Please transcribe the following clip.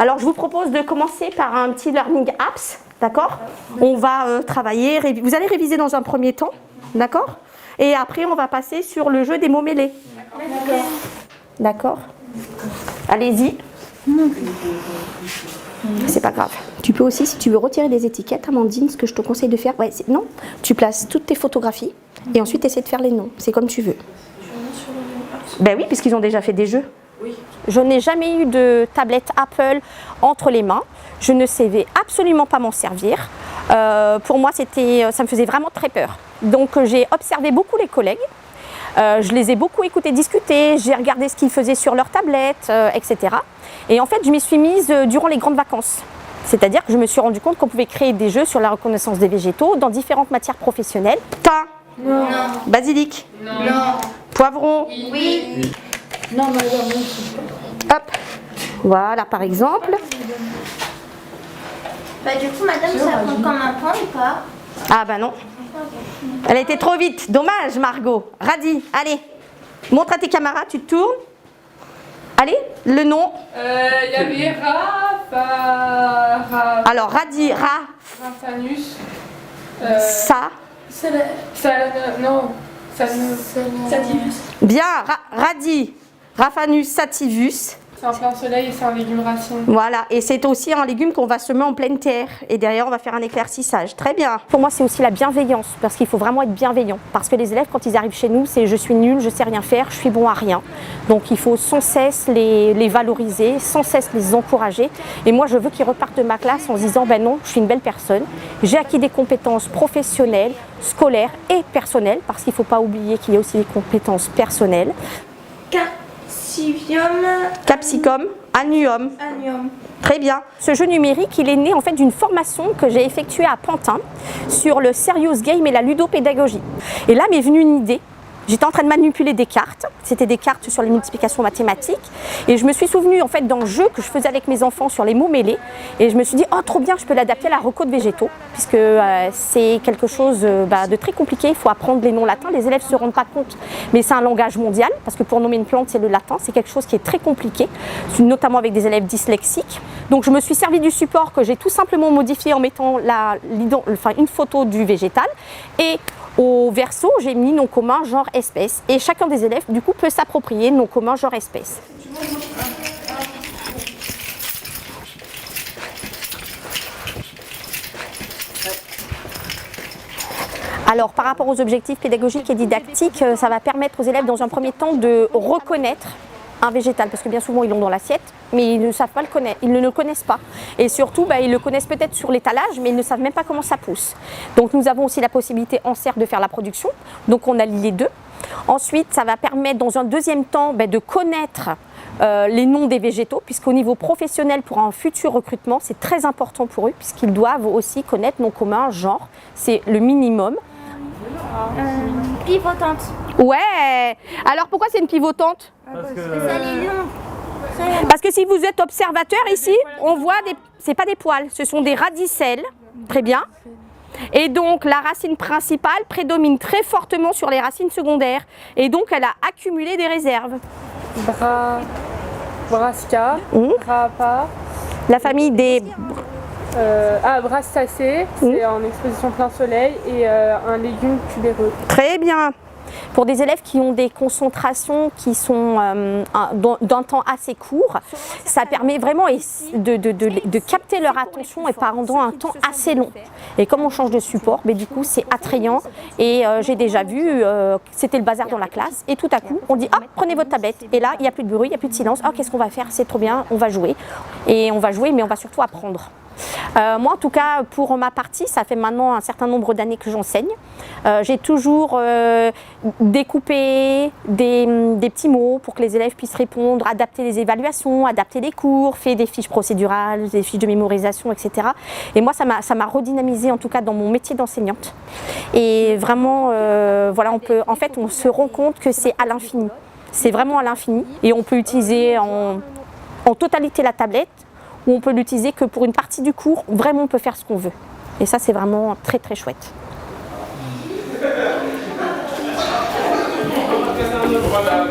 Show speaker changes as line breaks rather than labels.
Alors, je vous propose de commencer par un petit learning apps, d'accord? On va travailler, vous allez réviser dans un premier temps, d'accord? Et après, on va passer sur le jeu des mots mêlés. D'accord? Allez-y. C'est pas grave. Tu peux aussi, si tu veux retirer les étiquettes, Amandine, ce que je te conseille de faire, non, tu places toutes tes photographies et ensuite essaie de faire les noms. C'est comme tu veux. Ben oui, puisqu'ils ont déjà fait des jeux. Oui. Je n'ai jamais eu de tablette Apple entre les mains. Je ne savais absolument pas m'en servir. Pour moi, ça me faisait vraiment très peur. Donc, j'ai observé beaucoup les collègues. Je les ai beaucoup écoutés discuter. J'ai regardé ce qu'ils faisaient sur leur tablette, etc. Et en fait, je m'y suis mise durant les grandes vacances. C'est-à-dire que je me suis rendu compte qu'on pouvait créer des jeux sur la reconnaissance des végétaux dans différentes matières professionnelles. Thym.
Non.
Basilic.
Non.
Poivron.
Oui. Non, madame.
Hop. Voilà, par exemple.
Bah, du coup, madame, ça compte comme un point ou pas?
Ah bah non. Elle a été trop vite. Dommage, Margot. Radis, allez. Montre à tes camarades, tu te tournes. Allez, le nom.
Il y avait
Alors, Radis,
Raphanus. Sativus.
Bien, Radis, Raphanus sativus.
C'est un plein soleil et c'est un légume racine.
Voilà, et c'est aussi un légume qu'on va semer en pleine terre. Et derrière, on va faire un éclaircissage. Très bien. Pour moi, c'est aussi la bienveillance, parce qu'il faut vraiment être bienveillant. Parce que les élèves, quand ils arrivent chez nous, c'est je suis nul, je sais rien faire, je suis bon à rien. Donc, il faut sans cesse les valoriser, sans cesse les encourager. Et moi, je veux qu'ils repartent de ma classe en se disant, ben non, je suis une belle personne. J'ai acquis des compétences professionnelles, scolaires et personnelles, parce qu'il ne faut pas oublier qu'il y a aussi des compétences personnelles. Capsicum, annuum. Très bien. Ce jeu numérique, il est né en fait d'une formation que j'ai effectuée à Pantin sur le serious game et la ludopédagogie. Et là m'est venue une idée. J'étais en train de manipuler des cartes, c'était des cartes sur les multiplications mathématiques, et je me suis souvenue en fait d'un jeu que je faisais avec mes enfants sur les mots mêlés, et je me suis dit oh trop bien, je peux l'adapter à la reco de végétaux, puisque c'est quelque chose de très compliqué, il faut apprendre les noms latins, les élèves ne se rendent pas compte, mais c'est un langage mondial, parce que pour nommer une plante c'est le latin, c'est quelque chose qui est très compliqué, notamment avec des élèves dyslexiques. Donc je me suis servi du support que j'ai tout simplement modifié en mettant une photo du végétal, et au verso, j'ai mis nom commun, genre, espèce. Et chacun des élèves, du coup, peut s'approprier nom commun, genre, espèce. Alors, par rapport aux objectifs pédagogiques et didactiques, ça va permettre aux élèves, dans un premier temps, de reconnaître un végétal, parce que bien souvent ils l'ont dans l'assiette, mais ils ne savent pas le connaître, ils ne le connaissent pas. Et surtout, ils le connaissent peut-être sur l'étalage, mais ils ne savent même pas comment ça pousse. Donc nous avons aussi la possibilité en serre de faire la production, donc on allie les deux. Ensuite, ça va permettre dans un deuxième temps de connaître les noms des végétaux, puisqu'au niveau professionnel, pour un futur recrutement, c'est très important pour eux, puisqu'ils doivent aussi connaître nom commun, genre, c'est le minimum.
Pivotante.
Ouais. Alors pourquoi c'est une pivotante? Parce que si vous êtes observateur ici, on voit c'est pas des poils, ce sont des radicelles. Très bien. Et donc la racine principale prédomine très fortement sur les racines secondaires. Et donc elle a accumulé des réserves.
Brassica, Rapa.
La famille des...
Brastacées, c'est en exposition plein soleil et un légume tubéreux.
Très bien. Pour des élèves qui ont des concentrations qui sont d'un temps assez court, ça permet vraiment de capter leur attention et pendant un temps assez long. Et comme on change de support, du coup c'est attrayant. Et j'ai déjà vu, c'était le bazar dans la classe, et tout à coup on dit hop, prenez votre tablette. Et là il n'y a plus de bruit, il n'y a plus de silence. Oh, qu'est-ce qu'on va faire? C'est trop bien, on va jouer. Et on va jouer, mais on va surtout apprendre. Moi en tout cas pour ma partie, ça fait maintenant un certain nombre d'années que j'enseigne. J'ai toujours découpé des petits mots pour que les élèves puissent répondre, adapter les évaluations, adapter les cours, fait des fiches procédurales, des fiches de mémorisation, etc. Et moi ça m'a redynamisé en tout cas dans mon métier d'enseignante. Et vraiment voilà, on se rend compte que c'est à l'infini. C'est vraiment à l'infini et on peut utiliser en totalité la tablette, ou on peut l'utiliser que pour une partie du cours, vraiment on peut faire ce qu'on veut. Et ça c'est vraiment très très chouette. Voilà.